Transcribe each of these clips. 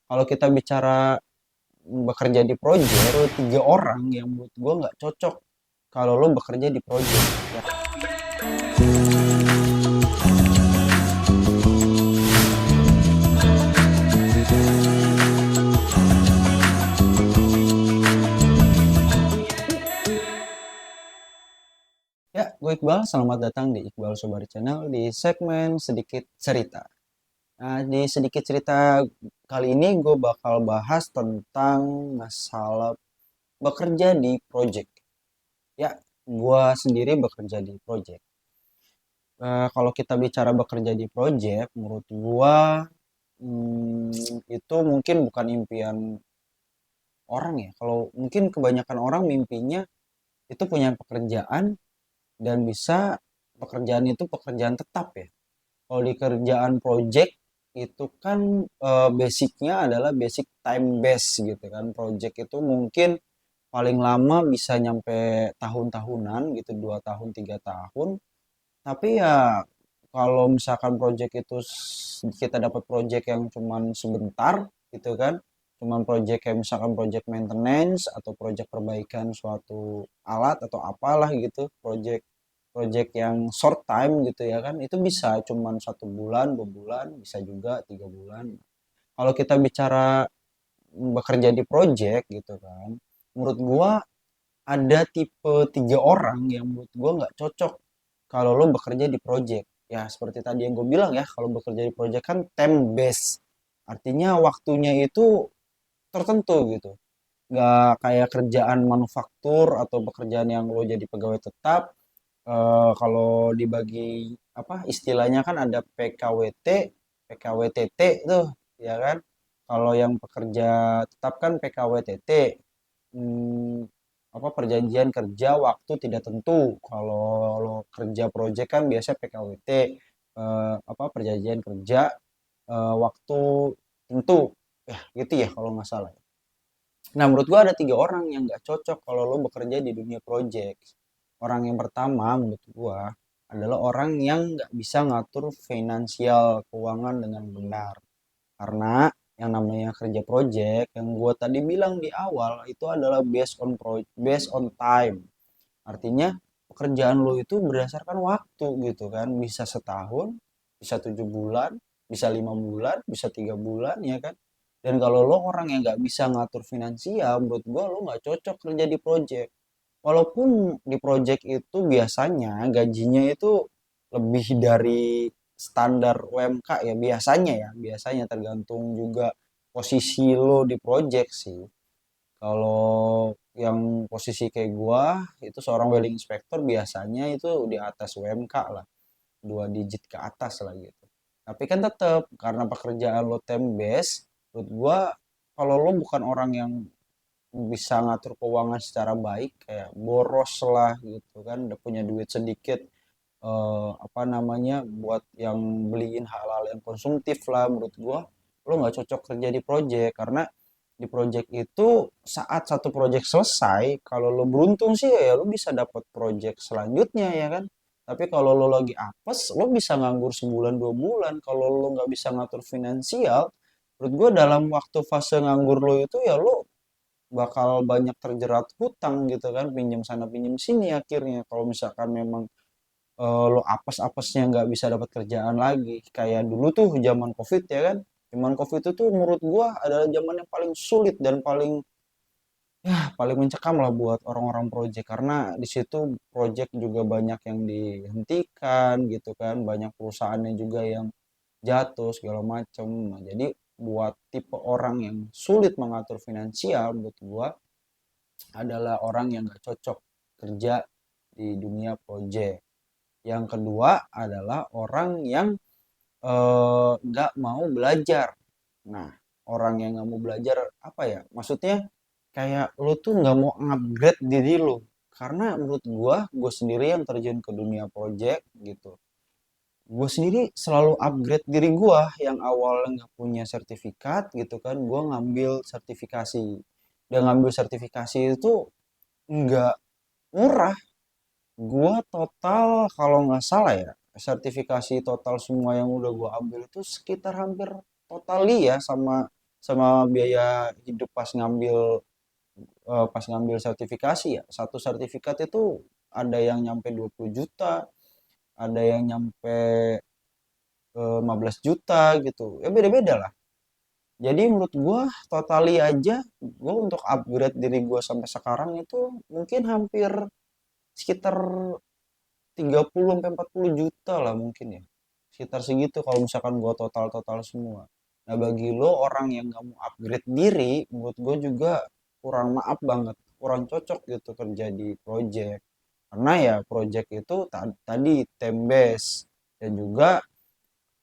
Kalau kita bicara bekerja di project, itu 3 orang yang menurut gue nggak cocok kalau lo bekerja di project. Ya, ya, gue Iqbal, selamat datang di Iqbal Sobari Channel di segmen Sedikit Cerita. Nah, di Sedikit Cerita kali ini gue bakal bahas tentang masalah bekerja di project. Ya, gue sendiri bekerja di project. Kalau kita bicara bekerja di project, menurut gue itu mungkin bukan impian orang ya. Kalau mungkin kebanyakan orang mimpinya itu punya pekerjaan dan bisa pekerjaan itu pekerjaan tetap ya. Kalau di kerjaan project itu kan basicnya adalah basic time base gitu kan. Project itu mungkin paling lama bisa nyampe tahun-tahunan gitu, 2 tahun 3 tahun. Tapi ya kalau misalkan project itu kita dapat project yang cuman sebentar gitu kan, cuman project kayak misalkan project maintenance atau project perbaikan suatu alat atau apalah gitu, project project yang short time gitu ya kan, itu bisa cuman 1 bulan 2 bulan, bisa juga 3 bulan. Kalau kita bicara bekerja di project gitu kan, menurut gua ada tipe 3 orang yang menurut gua nggak cocok kalau lo bekerja di project. Ya seperti tadi yang gue bilang ya, kalau bekerja di project kan time based, artinya waktunya itu tertentu gitu, nggak kayak kerjaan manufaktur atau pekerjaan yang lo jadi pegawai tetap. Kalau dibagi apa istilahnya kan ada PKWT, PKWTT tuh, ya kan? Kalau yang pekerja tetap kan PKWTT, hmm, apa perjanjian kerja waktu tidak tentu. Kalau lo kerja project kan biasa PKWT, apa perjanjian kerja waktu tentu, ya gitu ya kalau nggak salah. Nah, menurut gua ada 3 orang yang nggak cocok kalau lo bekerja di dunia project. Orang yang pertama menurut gua adalah orang yang nggak bisa ngatur finansial keuangan dengan benar. Karena yang namanya kerja project yang gua tadi bilang di awal itu adalah based on time. Artinya pekerjaan lo itu berdasarkan waktu gitu kan. Bisa setahun, bisa 7 bulan, bisa 5 bulan, bisa 3 bulan ya kan. Dan kalau lo orang yang nggak bisa ngatur finansial, menurut gua lo nggak cocok kerja di project. Walaupun di project itu biasanya gajinya itu lebih dari standar UMK ya, biasanya tergantung juga posisi lo di project sih. Kalau yang posisi kayak gua itu seorang welding inspector biasanya itu di atas UMK lah, 2 digit ke atas lah gitu. Tapi kan tetap karena pekerjaan lo time base, menurut gua kalau lo bukan orang yang bisa ngatur keuangan secara baik, kayak boros lah gitu kan, udah punya duit sedikit, apa namanya buat yang beliin hal-hal yang konsumtif lah, menurut gua lo nggak cocok kerja di project. Karena di project itu saat satu project selesai, kalau lo beruntung sih ya lo bisa dapat project selanjutnya ya kan. Tapi kalau lo lagi apes, lo bisa nganggur sebulan 2 bulan. Kalau lo nggak bisa ngatur finansial, menurut gue dalam waktu fase nganggur lo itu ya lo bakal banyak terjerat hutang gitu kan, pinjam sana pinjam sini akhirnya. Kalau misalkan memang lo apes-apesnya nggak bisa dapat kerjaan lagi kayak dulu tuh zaman covid ya kan. Zaman covid itu tuh menurut gua adalah zaman yang paling sulit dan paling mencekam lah buat orang-orang project, karena di situ project juga banyak yang dihentikan gitu kan, banyak perusahaannya juga yang jatuh segala macam. Nah, jadi buat tipe orang yang sulit mengatur finansial, menurut gua adalah orang yang gak cocok kerja di dunia project. Yang kedua adalah orang yang nggak mau belajar. Nah, orang yang nggak mau belajar apa ya? Maksudnya kayak lu tuh nggak mau upgrade diri lu. Karena menurut gue sendiri yang terjun ke dunia project gitu. Gue sendiri selalu upgrade diri gue, yang awalnya nggak punya sertifikat gitu kan. Gue ngambil sertifikasi. Dan ngambil sertifikasi itu nggak murah. Gua total kalau nggak salah ya, sertifikasi total semua yang udah gua ambil itu sekitar hampir total ya sama sama biaya hidup pas ngambil sertifikasi ya. Satu sertifikat itu ada yang nyampe 20 juta, ada yang nyampe 15 juta gitu. Ya beda-beda lah. Jadi menurut gua totali aja gua untuk upgrade diri gua sampai sekarang itu mungkin hampir sekitar 30 sampai 40 juta lah mungkin ya. Sekitar segitu kalau misalkan gua total-total semua. Nah, bagi lo orang yang nggak mau upgrade diri, menurut gua juga kurang maaf banget, kurang cocok gitu kerja di project. Karena ya project itu tadi time base dan juga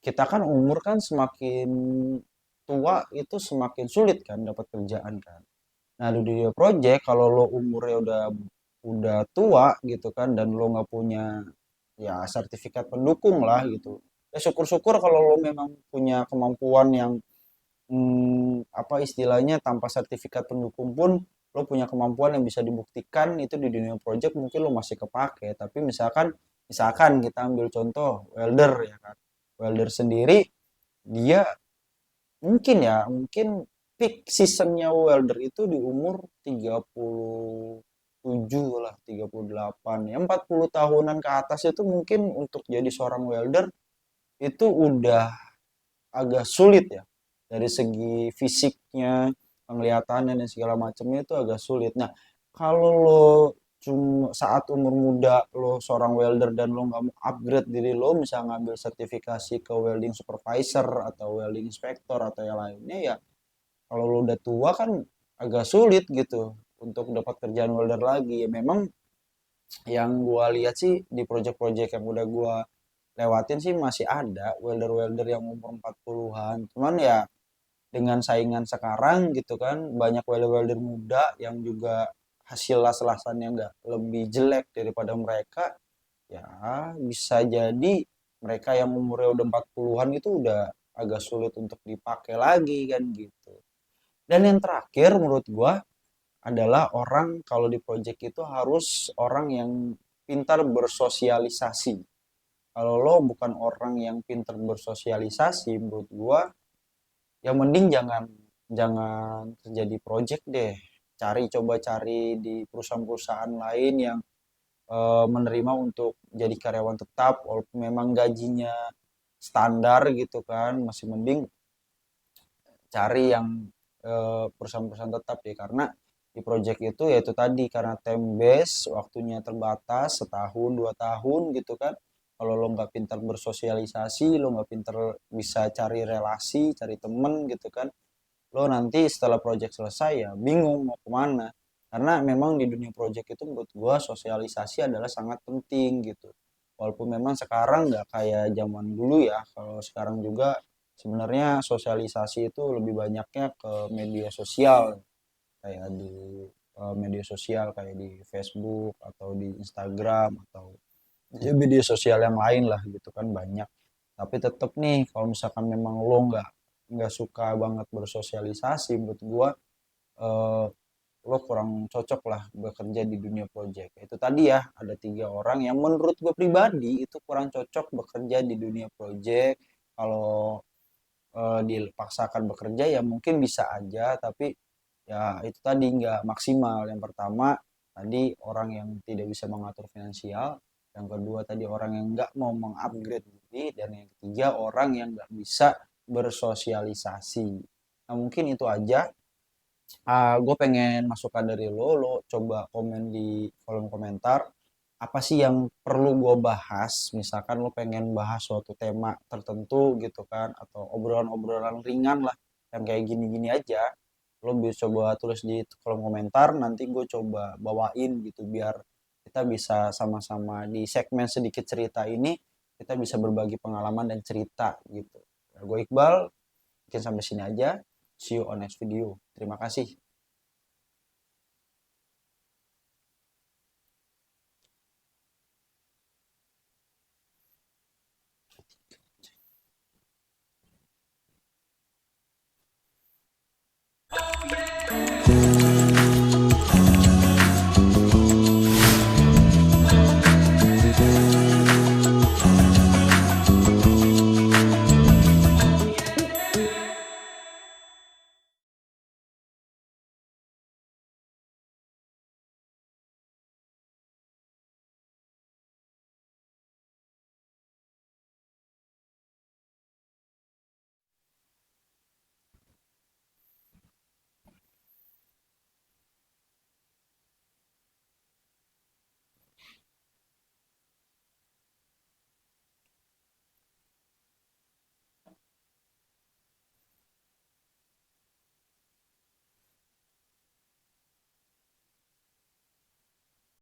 kita kan umur kan semakin tua itu semakin sulit kan dapat kerjaan kan. Nah, di dunia project kalau lo umurnya udah tua gitu kan dan lo nggak punya ya sertifikat pendukung lah gitu. Ya syukur-syukur kalau lo memang punya kemampuan yang apa istilahnya tanpa sertifikat pendukung pun lo punya kemampuan yang bisa dibuktikan itu di dunia project mungkin lo masih kepake. Tapi misalkan misalkan kita ambil contoh welder ya kan. Welder sendiri dia mungkin peak seasonnya welder itu di umur 37 lah 38 ya 40 tahunan ke atas itu mungkin untuk jadi seorang welder itu udah agak sulit ya dari segi fisiknya penglihatannya dan segala macamnya itu agak sulit. Nah kalau lo cuma saat umur muda lo seorang welder dan lo nggak mau upgrade diri lo misalnya ngambil sertifikasi ke welding supervisor atau welding inspector atau yang lainnya ya kalau lo udah tua kan agak sulit gitu untuk dapat kerjaan welder lagi ya memang yang gua lihat sih di project-project yang udah gua lewatin sih masih ada welder-welder yang umur 40-an cuman ya dengan saingan sekarang gitu kan banyak welder-welder muda yang juga hasil las-lasannya nggak lebih jelek daripada mereka ya bisa jadi mereka yang umurnya udah 40-an itu udah agak sulit untuk dipakai lagi kan gitu. Dan yang terakhir menurut gua adalah orang kalau di project itu harus orang yang pintar bersosialisasi. Kalau lo bukan orang yang pintar bersosialisasi, menurut gua, ya mending jangan jangan kerja di project deh. Coba cari di perusahaan-perusahaan lain yang menerima untuk jadi karyawan tetap, walaupun memang gajinya standar gitu kan, masih mending cari yang perusahaan-perusahaan tetap ya karena di project itu yaitu tadi karena time base waktunya terbatas setahun 2 tahun gitu kan kalau lo nggak pintar bersosialisasi lo nggak pintar bisa cari relasi cari temen gitu kan lo nanti setelah project selesai ya bingung mau kemana karena memang di dunia project itu menurut gua sosialisasi adalah sangat penting gitu walaupun memang sekarang nggak kayak zaman dulu ya kalau sekarang juga sebenarnya sosialisasi itu lebih banyaknya ke media sosial kayak di media sosial kayak di Facebook atau di Instagram atau ya media sosial yang lain lah gitu kan banyak tapi tetap nih kalau misalkan memang lo nggak suka banget bersosialisasi menurut gua eh, lo kurang cocok lah bekerja di dunia project itu tadi ya ada 3 orang yang menurut gue pribadi itu kurang cocok bekerja di dunia project kalau dipaksakan bekerja ya mungkin bisa aja tapi ya itu tadi nggak maksimal yang pertama tadi orang yang tidak bisa mengatur finansial yang kedua tadi orang yang nggak mau mengupgrade diri dan yang ketiga orang yang nggak bisa bersosialisasi nah mungkin itu aja gue pengen masukan dari lo coba komen di kolom komentar apa sih yang perlu gue bahas misalkan lo pengen bahas suatu tema tertentu gitu kan atau obrolan-obrolan ringan lah yang kayak gini-gini aja lo bisa coba tulis di kolom komentar nanti gue coba bawain gitu biar kita bisa sama-sama di segmen sedikit cerita ini kita bisa berbagi pengalaman dan cerita gitu gue Iqbal mungkin sampai sini aja see you on next video terima kasih